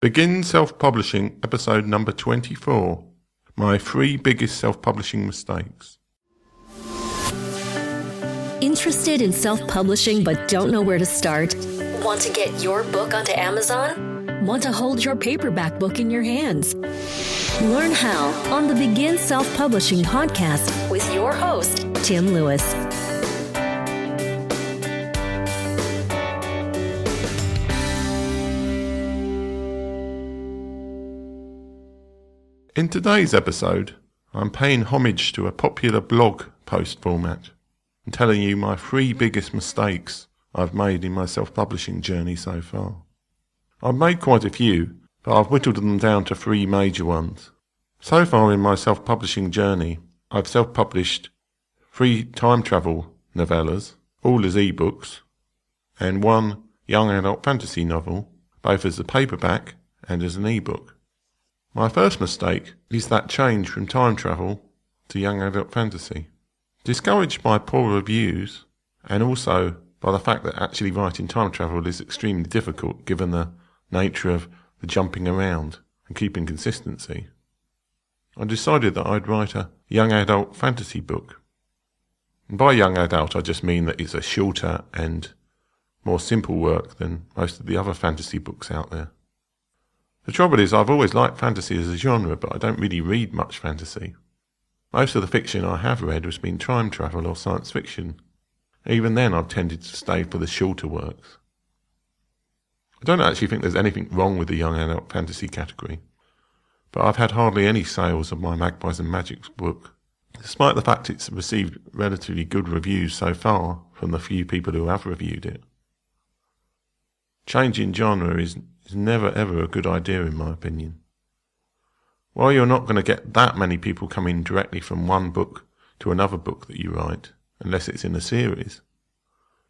Begin Self-Publishing, episode number 24. My 3 biggest self-publishing mistakes. Interested in self-publishing but don't know where to start? Want to get your book onto Amazon? Want to hold your paperback book in your hands? Learn how on the Begin Self-Publishing podcast with your host, Tim Lewis. In today's episode, I'm paying homage to a popular blog post format and telling you my 3 biggest mistakes I've made in my self-publishing journey so far. I've made quite a few, but I've whittled them down to 3 major ones. So far in my self-publishing journey, I've self-published 3 time travel novellas, all as ebooks, and 1 young adult fantasy novel, both as a paperback and as an ebook. My first mistake is that change from time travel to young adult fantasy. Discouraged by poor reviews, and also by the fact that actually writing time travel is extremely difficult given the nature of the jumping around and keeping consistency, I decided that I'd write a young adult fantasy book. And by young adult I just mean that it's a shorter and more simple work than most of the other fantasy books out there. The trouble is, I've always liked fantasy as a genre, but I don't really read much fantasy. Most of the fiction I have read has been time travel or science fiction. Even then, I've tended to stay for the shorter works. I don't actually think there's anything wrong with the young adult fantasy category, but I've had hardly any sales of my Magpies and Magic book, despite the fact it's received relatively good reviews so far from the few people who have reviewed it. Changing genre is never ever a good idea in my opinion. While you're not going to get that many people coming directly from one book to another book that you write, unless it's in a series,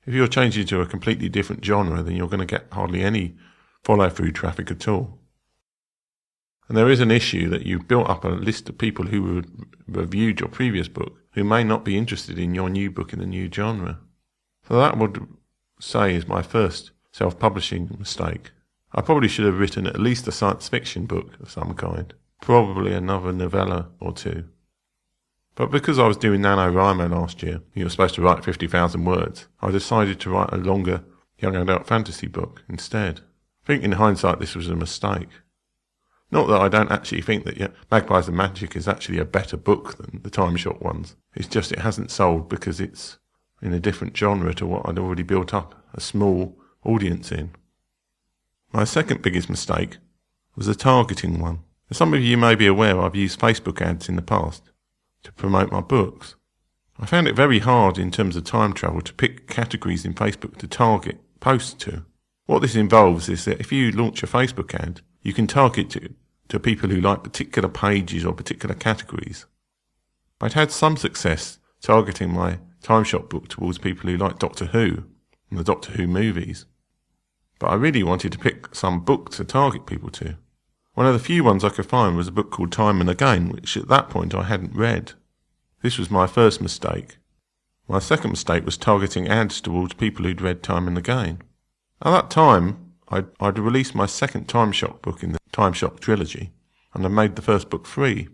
if you're changing to a completely different genre, then you're going to get hardly any follow-through traffic at all. And there is an issue that you've built up a list of people who reviewed your previous book who may not be interested in your new book in a new genre. So that would say is my first self-publishing mistake. I probably should have written at least a science fiction book of some kind, probably another novella or 2. But because I was doing NaNoWriMo last year, you were supposed to write 50,000 words, I decided to write a longer young adult fantasy book instead. I think in hindsight this was a mistake. Not that I don't actually think that Magpies and Magic is actually a better book than the Timeshock ones. It's just it hasn't sold because it's in a different genre to what I'd already built up a small audience in. My second biggest mistake was a targeting one. As some of you may be aware, I've used Facebook ads in the past to promote my books. I found it very hard in terms of time travel to pick categories in Facebook to target posts to. What this involves is that if you launch a Facebook ad, you can target to people who like particular pages or particular categories. I'd had some success targeting my Timeshock book towards people who like Doctor Who and the Doctor Who movies. But I really wanted to pick some book to target people to. One of the few ones I could find was a book called Time and Again, which at that point I hadn't read. This was my first mistake. My second mistake was targeting ads towards people who'd read Time and Again. At that time, I'd released my second Timeshock book in the Timeshock trilogy, and I made the first book free.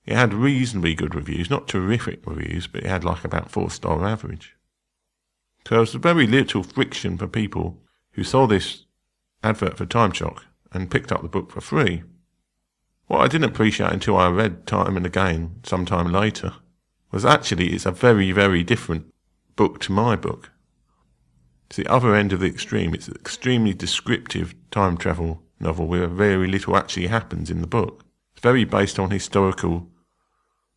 It had reasonably good reviews, not terrific reviews, but it had like about 4-star average. So there was very little friction for people who saw this advert for Timeshock and picked up the book for free. What I didn't appreciate until I read Time and Again sometime later was actually it's a very, very different book to my book. It's the other end of the extreme. It's an extremely descriptive time travel novel where very little actually happens in the book. It's very based on historical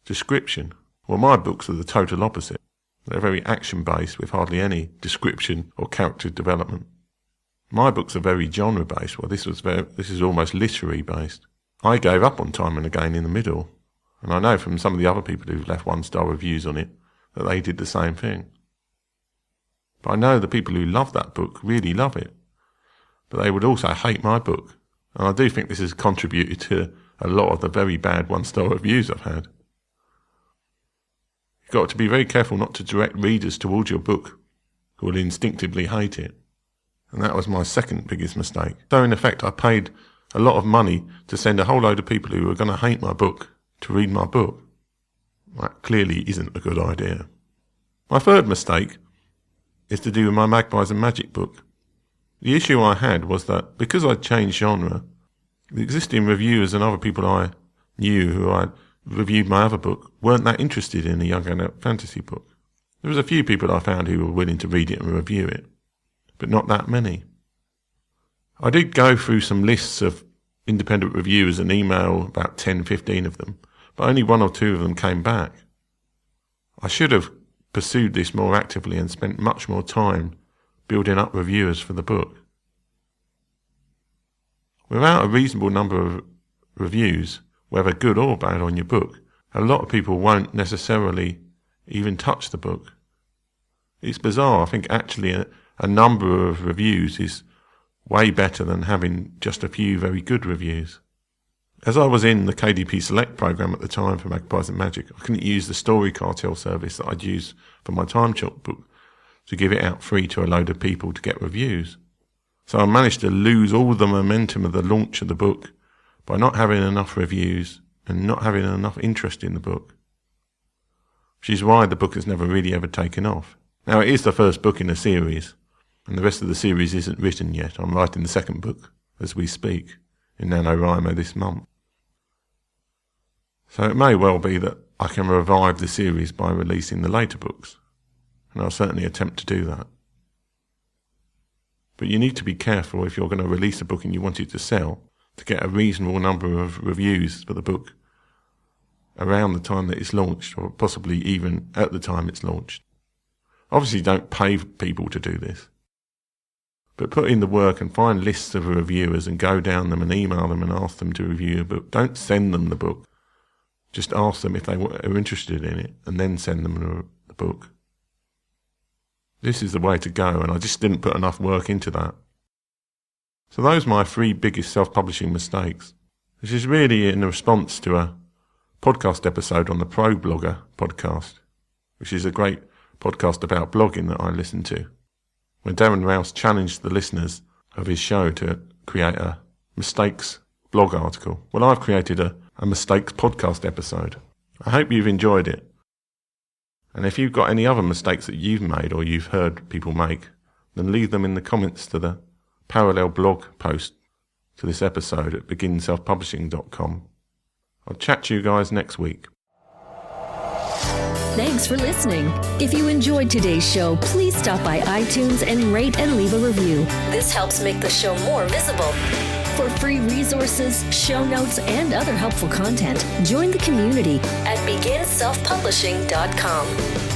description. Well, my books are the total opposite. They're very action-based with hardly any description or character development. My books are very genre-based. Well, this is almost literary-based. I gave up on Time and Again in the middle, and I know from some of the other people who've left 1-star reviews on it that they did the same thing. But I know the people who love that book really love it, but they would also hate my book, and I do think this has contributed to a lot of the very bad 1-star reviews I've had. You've got to be very careful not to direct readers towards your book who will instinctively hate it. And that was my second biggest mistake. So in effect, I paid a lot of money to send a whole load of people who are going to hate my book to read my book. That clearly isn't a good idea. My third mistake is to do with my Magpies and Magic book. The issue I had was that because I'd changed genre, the existing reviewers and other people I knew who I reviewed my other book weren't that interested in a young adult fantasy book. There was a few people I found who were willing to read it and review it, but not that many. I did go through some lists of independent reviewers and email about 10, 15 of them, but only 1 or 2 of them came back. I should have pursued this more actively and spent much more time building up reviewers for the book. Without a reasonable number of reviews, whether good or bad, on your book, a lot of people won't necessarily even touch the book. It's bizarre. I think actually a number of reviews is way better than having just a few very good reviews. As I was in the KDP Select program at the time for Magpies and Magic, I couldn't use the Story Cartel service that I'd use for my Timeshock book to give it out free to a load of people to get reviews. So I managed to lose all the momentum of the launch of the book by not having enough reviews and not having enough interest in the book, which is why the book has never really ever taken off. Now, it is the first book in a series, and the rest of the series isn't written yet. I'm writing the second book as we speak in NaNoWriMo this month. So it may well be that I can revive the series by releasing the later books, and I'll certainly attempt to do that. But you need to be careful if you're going to release a book and you want it to sell, to get a reasonable number of reviews for the book around the time that it's launched, or possibly even at the time it's launched. Obviously don't pay people to do this, but put in the work and find lists of reviewers and go down them and email them and ask them to review your book. Don't send them the book. Just ask them if they are interested in it and then send them the book. This is the way to go, and I just didn't put enough work into that. So those are my 3 biggest self-publishing mistakes. This is really in response to a podcast episode on the Pro Blogger podcast, which is a great podcast about blogging that I listen to, when Darren Rouse challenged the listeners of his show to create a mistakes blog article. Well, I've created a mistakes podcast episode. I hope you've enjoyed it. And if you've got any other mistakes that you've made or you've heard people make, then leave them in the comments to the parallel blog post to this episode at beginselfpublishing.com. I'll chat to you guys next week. Thanks for listening. If you enjoyed today's show, please stop by iTunes and rate and leave a review. This helps make the show more visible. For free resources, show notes, and other helpful content, join the community at beginselfpublishing.com.